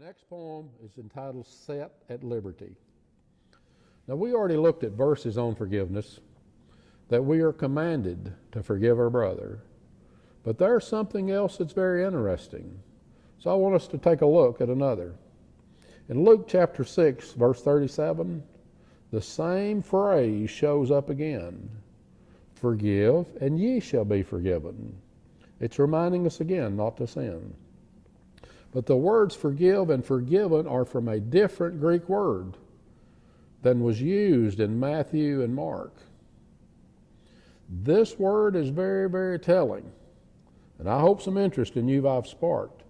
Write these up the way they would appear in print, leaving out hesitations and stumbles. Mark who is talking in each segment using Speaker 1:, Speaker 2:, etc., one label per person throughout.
Speaker 1: next poem is entitled Set at Liberty. Now, we already looked at verses on forgiveness, that we are commanded to forgive our brother. But there's something else that's very interesting. So I want us to take a look at another. In Luke chapter 6, verse 37, the same phrase shows up again. Forgive, and ye shall be forgiven. It's reminding us again not to sin. But the words forgive and forgiven are from a different Greek word than was used in Matthew and Mark. This word is very, very telling, and I hope some interest in you I've sparked.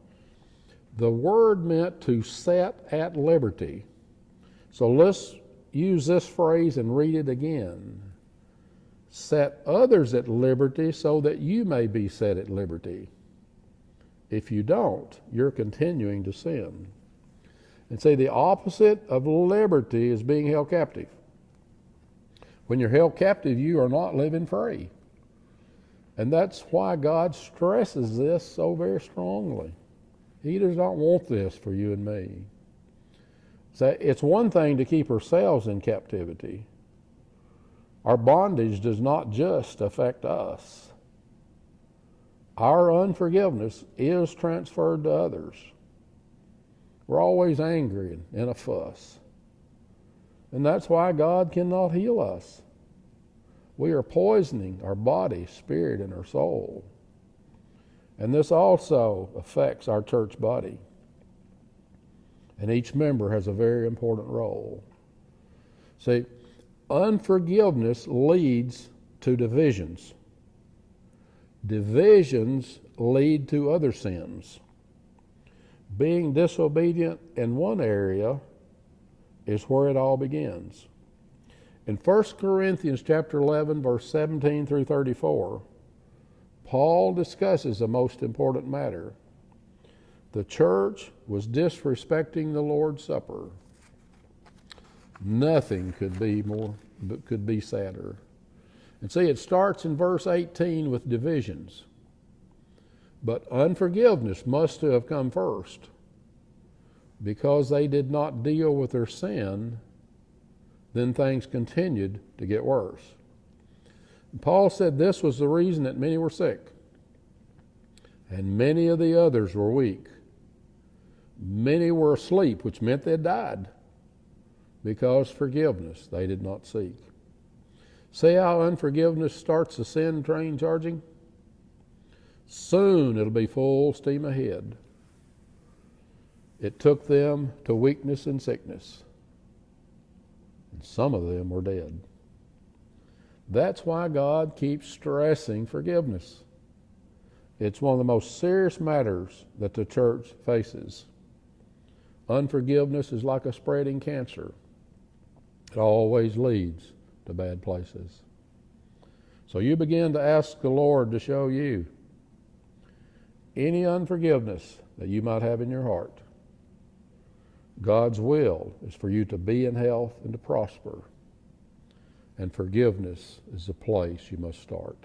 Speaker 1: The word meant to set at liberty. So let's use this phrase and read it again. Set others at liberty so that you may be set at liberty. If you don't, you're continuing to sin. And say the opposite of liberty is being held captive. When you're held captive, you are not living free. And that's why God stresses this so very strongly. He does not want this for you and me. So it's one thing to keep ourselves in captivity. Our bondage does not just affect us. Our unforgiveness is transferred to others. We're always angry and in a fuss. And that's why God cannot heal us. We are poisoning our body, spirit, and our soul. And this also affects our church body. And each member has a very important role. See, unforgiveness leads to divisions. Divisions lead to other sins. Being disobedient in one area is where it all begins. In 1 Corinthians chapter 11, verse 17 through 34, Paul discusses a most important matter. The church was disrespecting the Lord's Supper. Nothing could be sadder. And see, it starts in verse 18 with divisions. But unforgiveness must have come first. Because they did not deal with their sin, then things continued to get worse. And Paul said this was the reason that many were sick, and many of the others were weak. Many were asleep, which meant they died, because forgiveness they did not seek. See how unforgiveness starts the sin train charging? Soon it'll be full steam ahead. It took them to weakness and sickness. And some of them were dead. That's why God keeps stressing forgiveness. It's one of the most serious matters that the church faces. Unforgiveness is like a spreading cancer. It always leads to bad places. So you begin to ask the Lord to show you any unforgiveness that you might have in your heart. God's will is for you to be in health and to prosper. And forgiveness is the place you must start.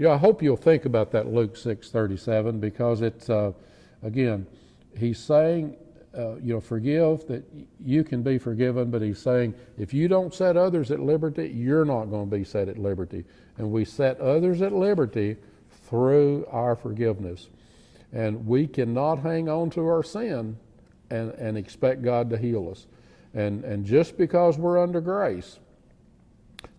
Speaker 1: I hope you'll think about that Luke 6:37, because it's, again, he's saying, forgive that you can be forgiven, but he's saying if you don't set others at liberty, you're not going to be set at liberty. And we set others at liberty through our forgiveness. And we cannot hang on to our sin and expect God to heal us. And just because we're under grace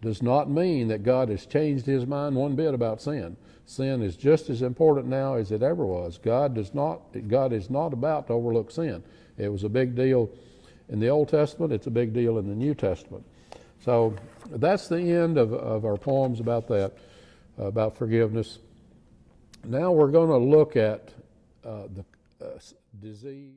Speaker 1: does not mean that God has changed his mind one bit about sin. Sin is just as important now as it ever was. God is not about to overlook sin. It was a big deal in the Old Testament. It's a big deal in the New Testament. So that's the end of our poems about that, about forgiveness. Now we're going to look at the disease.